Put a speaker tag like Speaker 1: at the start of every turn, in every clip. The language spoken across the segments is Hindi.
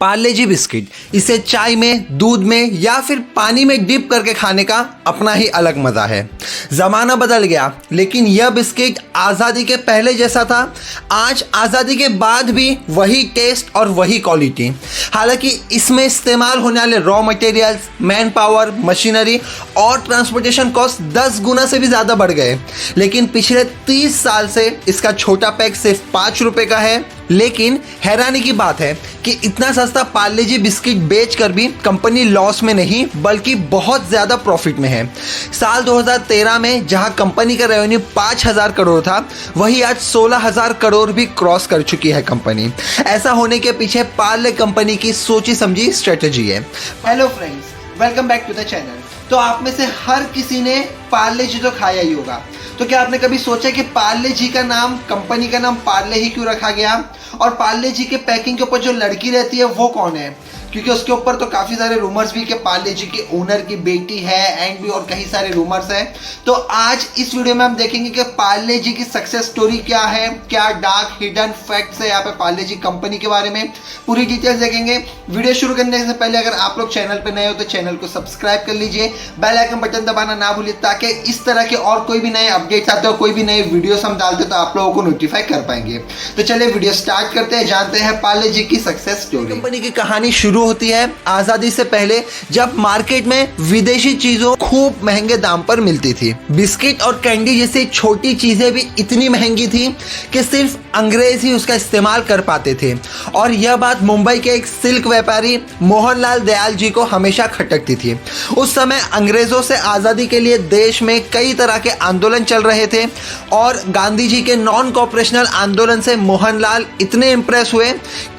Speaker 1: पार्ले जी बिस्किट, इसे चाय में, दूध में या फिर पानी में डिप करके खाने का अपना ही अलग मज़ा है। ज़माना बदल गया, लेकिन यह बिस्किट आज़ादी के पहले जैसा था। आज आज़ादी के बाद भी वही टेस्ट और वही क्वालिटी। हालांकि इसमें इस्तेमाल होने वाले raw materials, man power, machinery और ट्रांसपोर्टेशन कॉस्ट 10 गुना से भी ज़्यादा बढ़ गए। लेकिन पिछले 30 साल से इसका छोटा पैक सिर्फ 5 रुपये का है। लेकिन हैरानी की बात है कि इतना सस्ता पार्ले जी बिस्किट बेचकर भी कंपनी लॉस में नहीं बल्कि बहुत ज़्यादा प्रॉफिट में है। साल 2013 में जहां कंपनी का रेवेन्यू 5,000 करोड़ था, वही आज 16,000 करोड़ भी क्रॉस कर चुकी है कंपनी। ऐसा होने के पीछे पार्ले कंपनी की सोची समझी स्ट्रेटेजी है।
Speaker 2: Hello friends, welcome back to the channel. तो आप में से हर किसी ने पार्ले जी तो खाया ही होगा। तो क्या आपने कभी सोचा कि पार्ले जी का नाम, कंपनी का नाम पार्ले ही क्यों रखा गया? और पार्ले जी के पैकिंग के ऊपर जो लड़की रहती है वो कौन है? क्योंकि उसके ऊपर तो काफ़ी सारे रूमर्स भी कि पार्ले जी के ओनर की बेटी है एंड भी और कई सारे रूमर्स हैं। तो आज इस वीडियो में हम देखेंगे कि पार्ले जी की सक्सेस स्टोरी क्या है, क्या डार्क हिडन फैक्ट्स है यहाँ पे पार्ले जी कंपनी के बारे में, पूरी डिटेल्स देखेंगे। वीडियो शुरू करने से पहले अगर आप लोग चैनल पर नए हो तो चैनल को सब्सक्राइब कर लीजिए, बेल आइकन बटन दबाना ना भूलिए ताकि इस तरह के और कोई भी नए अपडेट्स आते हो, कोई भी नए वीडियोस हम डालते तो आप लोगों को नोटिफाई कर पाएंगे। तो चलिए वीडियो स्टार्ट करते हैं, जानते हैं पार्ले जी की सक्सेस स्टोरी।
Speaker 1: कंपनी की कहानी शुरू होती है आजादी से पहले, जब मार्केट में विदेशी चीजों खूब महंगे दाम पर मिलती थी। बिस्किट और कैंडी जैसी छोटी चीजें भी इतनी महंगी थी कि सिर्फ अंग्रेज ही उसका इस्तेमाल कर पाते थे। और यह बात मुंबई के एक सिल्क व्यापारी मोहनलाल दयाल जी को हमेशा खटकती थी। उस समय अंग्रेजों से आजादी के लिए देश में कई तरह के आंदोलन चल रहे थे और गांधी जी के नॉन कॉपरेशनल आंदोलन से मोहनलाल इतने इम्प्रेस हुए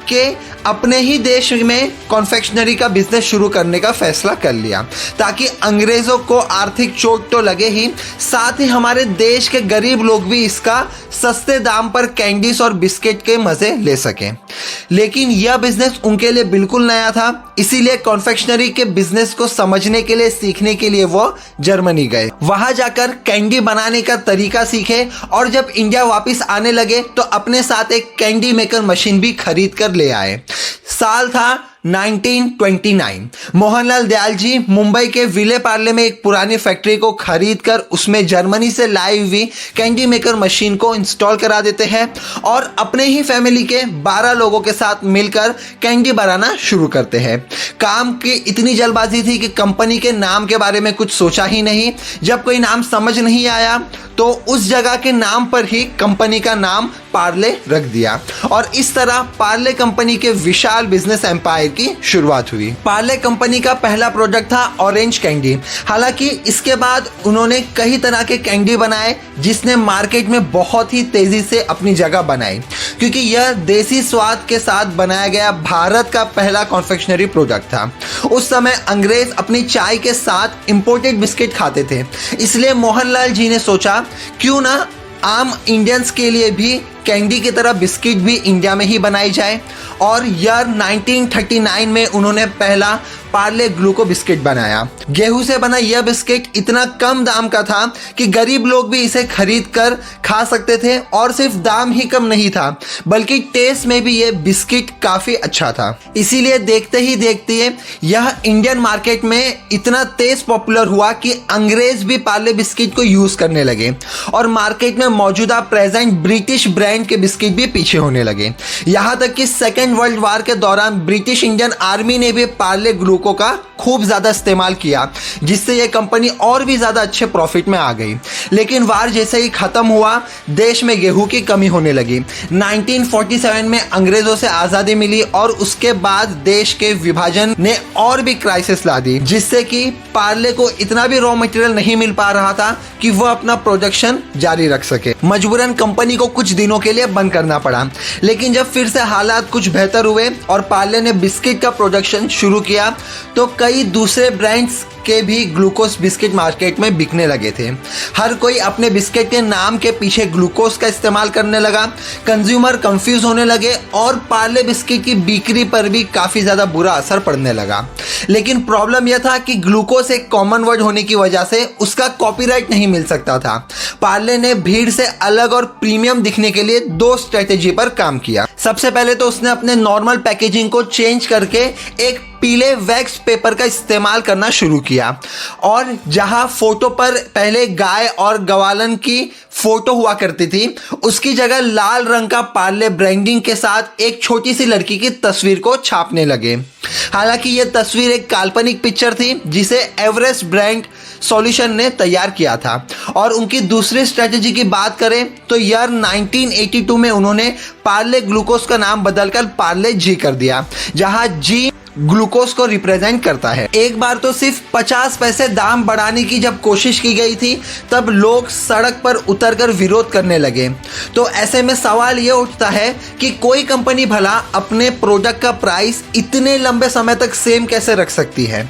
Speaker 1: कि अपने ही देश में कॉन्फेक्शनरी का बिजनेस शुरू करने का फैसला कर लिया, ताकि अंग्रेज़ों को आर्थिक चोट तो लगे ही, साथ ही हमारे देश के गरीब लोग भी इसका सस्ते दाम पर कैंडीज और बिस्किट के मज़े ले सकें। लेकिन यह बिजनेस उनके लिए बिल्कुल नया था, इसीलिए कॉन्फेक्शनरी के बिजनेस को समझने के लिए, सीखने के लिए वो जर्मनी गए। वहां जाकर कैंडी बनाने का तरीका सीखे और जब इंडिया वापस आने लगे तो अपने साथ एक कैंडी मेकर मशीन भी खरीद कर ले आए। साल था 1929। मोहनलाल दयाल जी मुंबई के विले पार्ले में एक पुरानी फैक्ट्री को खरीदकर उसमें जर्मनी से लाई हुई कैंडी मेकर मशीन को इंस्टॉल करा देते हैं और अपने ही फैमिली के 12 लोगों के साथ मिलकर कैंडी बनाना शुरू करते हैं। काम की इतनी जल्दबाजी थी कि कंपनी के नाम के बारे में कुछ सोचा ही नहीं। जब कोई नाम समझ नहीं आया तो उस जगह के नाम पर ही कंपनी का नाम पार्ले रख दिया और इस तरह पार्ले कंपनी के विशाल बिजनेस एम्पायर की शुरुआत हुई। पार्ले कंपनी का पहला प्रोडक्ट था ऑरेंज कैंडी। हालांकि इसके बाद उन्होंने कई तरह के कैंडी बनाए जिसने मार्केट में बहुत ही तेजी से अपनी जगह बनाई, क्योंकि यह देसी स्वाद के साथ बनाया गया भारत का पहला कॉन्फेक्शनरी प्रोडक्ट था। उस समय अंग्रेज अपनी चाय के साथ इंपोर्टेड बिस्किट खाते थे, इसलिए मोहनलाल जी ने सोचा क्यों ना आम इंडियंस के लिए भी कैंडी की तरह बिस्किट भी इंडिया में ही बनाई जाए। और ईयर 1939 में उन्होंने पहला पार्ले ग्लूको बिस्किट बनाया। गेहूं से बना यह बिस्किट इतना कम दाम का था कि गरीब लोग भी इसे खरीद कर खा सकते थे और सिर्फ दाम ही कम नहीं था बल्कि टेस्ट में भी यह बिस्किट काफ़ी अच्छा था। इसीलिए देखते ही देखते यह इंडियन मार्केट में इतना तेज पॉपुलर हुआ कि अंग्रेज भी पार्ले बिस्किट को यूज़ करने लगे और मार्केट में मौजूदा प्रेजेंट ब्रिटिश ब्रांड के बिस्किट भी पीछे होने लगे। यहाँ तक कि सेकेंड वर्ल्ड वार के दौरान ब्रिटिश इंडियन आर्मी ने भी पार्ले ग्लूको का खूब ज़्यादा इस्तेमाल किया, जिससे यह कंपनी और भी ज़्यादा अच्छे प्रॉफिट में आ गई। लेकिन वार जैसे ही ख़त्म हुआ, देश में गेहूं की कमी होने लगी। 1947 में अंग्रेज़ों से आज़ादी मिली और उसके बाद देश के विभाजन ने और भी क्राइसिस ला दी, जिससे कि पार्ले को इतना भी रॉ मटेरियल नहीं मिल पा रहा था कि वह अपना प्रोडक्शन जारी रख सके। मजबूरन कंपनी को कुछ दिनों के लिए बंद करना पड़ा। लेकिन जब फिर से हालात कुछ बेहतर हुए और पार्ले ने बिस्किट का प्रोडक्शन शुरू किया तो कई दूसरे ब्रांड्स के भी ग्लूकोज बिस्किट मार्केट में बिकने लगे थे। हर कोई अपने बिस्किट के नाम के पीछे ग्लूकोज का इस्तेमाल करने लगा। कंज्यूमर कंफ्यूज होने लगे और पार्ले बिस्किट की बिक्री पर भी काफ़ी ज़्यादा बुरा असर पड़ने लगा। लेकिन प्रॉब्लम यह था कि ग्लूकोज एक कॉमन वर्ड होने की वजह से उसका कॉपीराइट नहीं मिल सकता था। पार्ले ने भीड़ से अलग और प्रीमियम दिखने के लिए 2 स्ट्रेटेजी पर काम किया। सबसे पहले तो उसने अपने नॉर्मल पैकेजिंग को चेंज करके एक पीले वैक्स पेपर का इस्तेमाल करना शुरू किया और जहां फोटो पर पहले गाय और गवालन की फोटो हुआ करती थी, उसकी जगह लाल रंग का पार्ले ब्रांडिंग के साथ एक छोटी सी लड़की की तस्वीर को छापने लगे। हालांकि यह तस्वीर एक काल्पनिक पिक्चर थी जिसे एवरेस्ट ब्रांड सॉल्यूशन ने तैयार किया था। और उनकी दूसरी स्ट्रेटेजी की बात करें तो ईयर 1982 में उन्होंने पार्ले ग्लूकोज का नाम बदलकर पार्ले जी कर दिया, जहां जी ग्लूकोज को रिप्रेजेंट करता है। एक बार तो सिर्फ 50 पैसे दाम बढ़ाने की जब कोशिश की गई थी, तब लोग सड़क पर उतरकर विरोध करने लगे। तो ऐसे में सवाल ये उठता है कि कोई कंपनी भला अपने प्रोडक्ट का प्राइस इतने लंबे समय तक सेम कैसे रख सकती है।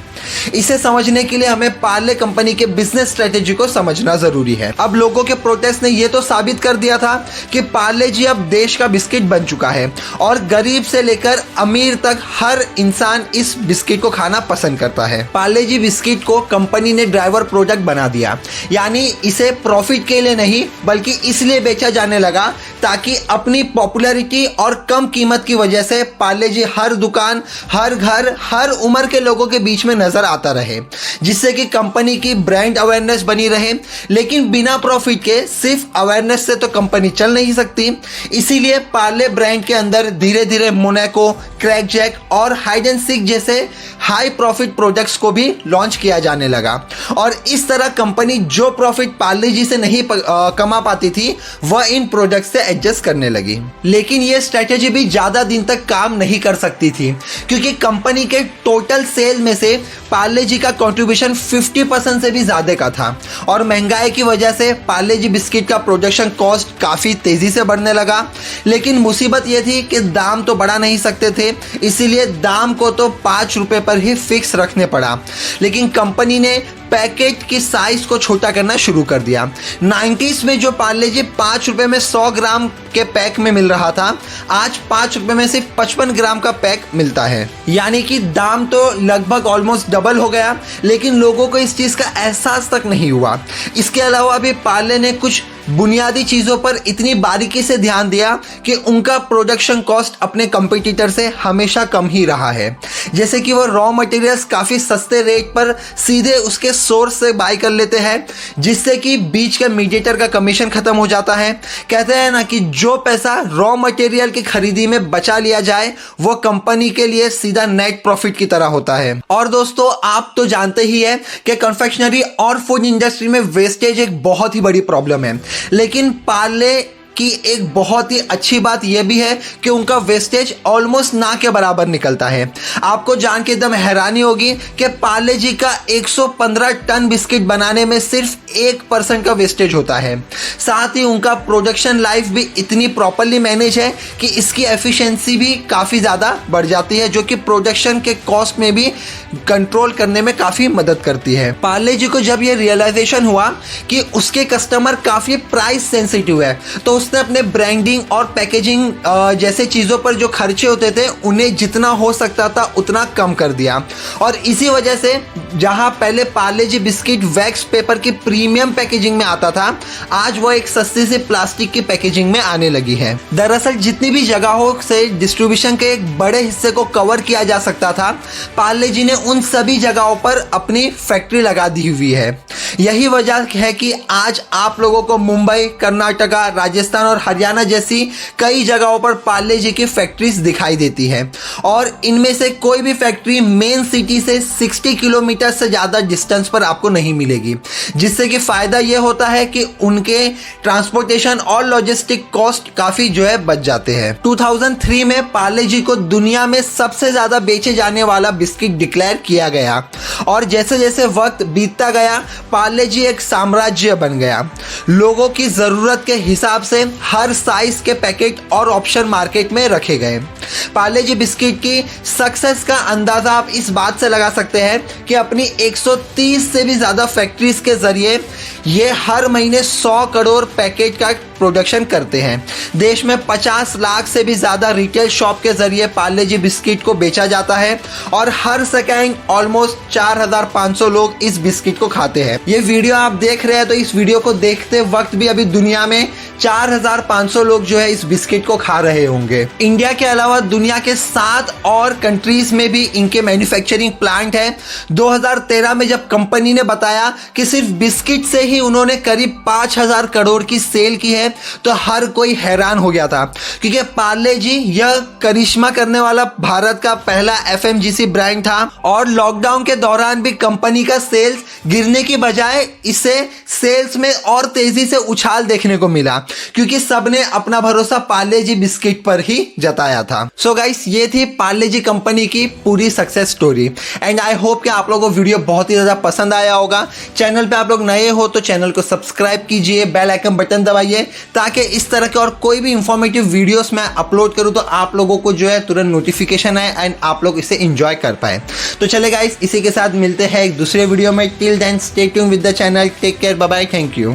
Speaker 1: इसे समझने के लिए हमें पार्ले कंपनी के बिजनेस स्ट्रेटेजी को समझना जरूरी है। अब लोगों के प्रोटेस्ट ने यह तो साबित कर दिया था कि पार्ले जी अब देश का बिस्किट बन चुका है और गरीब से लेकर अमीर तक हर इंसान इस बिस्किट को खाना पसंद करता है। पार्ले जी बिस्किट को कंपनी ने ड्राइवर प्रोडक्ट बना दिया, यानी इसे प्रॉफिट के लिए नहीं बल्कि इसलिए बेचा जाने लगा ताकि अपनी पॉपुलैरिटी और कम कीमत की वजह से पार्ले जी हर दुकान, हर घर, हर उम्र के लोगों के बीच में नजर आता रहे, जिससे कि कंपनी की ब्रांड अवेयरनेस बनी रहे। लेकिन बिना प्रॉफिट के सिर्फ अवेयरनेस से तो कंपनी चल नहीं सकती। इसीलिए पार्ले ब्रांड के अंदर धीरे धीरे मोनाको, क्रैक जैक और हाइड एंड सीक जैसे हाई प्रॉफिट प्रोडक्ट्स को भी लॉन्च किया जाने लगा और इस तरह कंपनी जो प्रॉफिट पार्ले जी से नहीं कमा पाती थी वह इन प्रोडक्ट्स से एडजस्ट करने लगी। लेकिन यह स्ट्रेटेजी भी ज्यादा दिन तक काम नहीं कर सकती थी, क्योंकि कंपनी के टोटल सेल में से पार्ले जी का कंट्रीब्यूशन 50% से भी ज्यादा का था और महंगाई की वजह से पार्ले जी बिस्किट का प्रोडक्शन कॉस्ट काफी तेजी से बढ़ने लगा। लेकिन मुसीबत यह थी कि दाम तो बढ़ा नहीं सकते थे, इसीलिए दाम को तो 5 रुपए पर ही फिक्स रखने पड़ा। लेकिन कंपनी ने पैकेट की साइज को छोटा करना शुरू कर दिया। 90s में जो पार्ले जी 5 रुपए में 100 ग्राम के पैक में मिल रहा था, आज 5 रुपए में सिर्फ 55 ग्राम का पैक मिलता है, यानी कि दाम तो लगभग ऑलमोस्ट डबल हो गया। लेकिन लोगों को इस चीज का एहसास तक नहीं हुआ। इसके अलावा भी पार्ले ने कुछ बुनियादी चीजों पर इतनी बारीकी से ध्यान दिया कि उनका प्रोडक्शन कॉस्ट अपने कंपटीटर से हमेशा कम ही रहा है। जैसे कि वो रॉ मटेरियल्स काफी सस्ते रेट पर सीधे उसके सोर्स से बाय कर लेते हैं, जिससे कि बीच के मीडिएटर का कमीशन खत्म हो जाता है। कहते हैं ना कि जो पैसा रॉ मटेरियल की खरीदी में बचा लिया जाए वो कंपनी के लिए सीधा नेट प्रॉफिट की तरह होता है। और दोस्तों, आप तो जानते ही है कि कन्फेक्शनरी और फूड इंडस्ट्री में वेस्टेज एक बहुत ही बड़ी प्रॉब्लम है। लेकिन पार्ले की एक बहुत ही अच्छी बात यह भी है कि उनका वेस्टेज ऑलमोस्ट ना के बराबर निकलता है। आपको जान के एकदम हैरानी होगी कि पार्ले जी का 115 टन बिस्किट बनाने में सिर्फ 1% का वेस्टेज होता है। साथ ही उनका प्रोडक्शन लाइफ भी इतनी प्रॉपरली मैनेज है कि इसकी एफिशिएंसी भी काफ़ी ज़्यादा बढ़ जाती है, जो कि प्रोडक्शन के कॉस्ट में भी कंट्रोल करने में काफ़ी मदद करती है। पार्ले जी को जब यह रियलाइजेशन हुआ कि उसके कस्टमर काफ़ी प्राइस सेंसिटिव है, तो उसने अपने ब्रांडिंग और पैकेजिंग जैसे चीज़ों पर जो खर्चे होते थे उन्हें जितना हो सकता था उतना कम कर दिया। और इसी वजह से जहां पहले पार्ले जी बिस्किट वैक्स पेपर की प्रीमियम पैकेजिंग में आता था, आज वो एक सस्ती सी प्लास्टिक की पैकेजिंग में आने लगी है। दरअसल जितनी भी जगहों से डिस्ट्रीब्यूशन के एक बड़े हिस्से को कवर किया जा सकता था, पार्ले जी ने उन सभी जगहों पर अपनी फैक्ट्री लगा दी हुई है। यही वजह है कि आज आप लोगों को मुंबई, कर्नाटका, राजस्थान और हरियाणा जैसी कई जगहों पर पार्ले जी की फैक्ट्रीज दिखाई देती है और इनमें से कोई भी फैक्ट्री मेन सिटी से 60 किलोमीटर से ज़्यादा डिस्टेंस पर आपको नहीं मिलेगी, जिससे कि फ़ायदा ये होता है कि उनके ट्रांसपोर्टेशन और लॉजिस्टिक कॉस्ट काफ़ी जो है बच जाते हैं। 2003 में पार्ले जी को दुनिया में सबसे ज़्यादा बेचे जाने वाला बिस्किट डिक्लेयर किया गया और जैसे जैसे वक्त बीतता गया पार्ले जी एक साम्राज्य बन गया। लोगों की ज़रूरत के हिसाब से हर साइज के पैकेट और ऑप्शन मार्केट में रखे गए। पार्ले जी बिस्किट की सक्सेस का अंदाज़ा आप इस बात से लगा सकते हैं कि अपनी 130 से भी ज़्यादा फैक्ट्रीज के ज़रिए ये हर महीने 100 करोड़ पैकेट का प्रोडक्शन करते हैं। देश में 50 लाख से भी ज़्यादा रिटेल शॉप के ज़रिए पार्ले जी बिस्किट को बेचा जाता है और हर सेकेंड ऑलमोस्ट 4500 लोग इस बिस्किट को खाते हैं। ये वीडियो आप देख रहे हैं तो इस वीडियो को देखते वक्त भी अभी दुनिया में 4500 लोग जो है इस बिस्किट को खा रहे होंगे। इंडिया के अलावा दुनिया के 7 और कंट्रीज में भी इनके मैन्युफैक्चरिंग प्लांट है। 2013 में जब कंपनी ने बताया कि सिर्फ बिस्किट से ही उन्होंने करीब 5000 करोड़ की सेल की है तो हर कोई हैरान हो गया था, क्योंकि पार्ले जी यह करिश्मा करने वाला भारत का पहला FMCG ब्रांड था और लॉकडाउन के दौरान भी कंपनी का सेल्स गिरने की बजाय इसे सेल्स में और तेजी से उछाल देखने को मिला, क्योंकि सबने अपना भरोसा पार्ले जी बिस्किट पर ही जताया था। सो गाइस, ये थी पार्ले जी कंपनी की पूरी success story and I hope कि आप लोगों को वीडियो बहुत ही ज्यादा पसंद आया होगा। चैनल पे आप लोग नए हो तो चैनल को सब्सक्राइब कीजिए, बेल आइकन बटन दबाइए ताकि इस तरह के और कोई भी इंफॉर्मेटिव वीडियोस मैं अपलोड करूं तो आप लोगों को जो है तुरंत नोटिफिकेशन आए एंड आप लोग इसे एंजॉय कर पाए। तो चले गाइस, इसी के साथ मिलते हैं एक दूसरे वीडियो में। Till then stay tuned with the channel, take care, bye bye, thank you.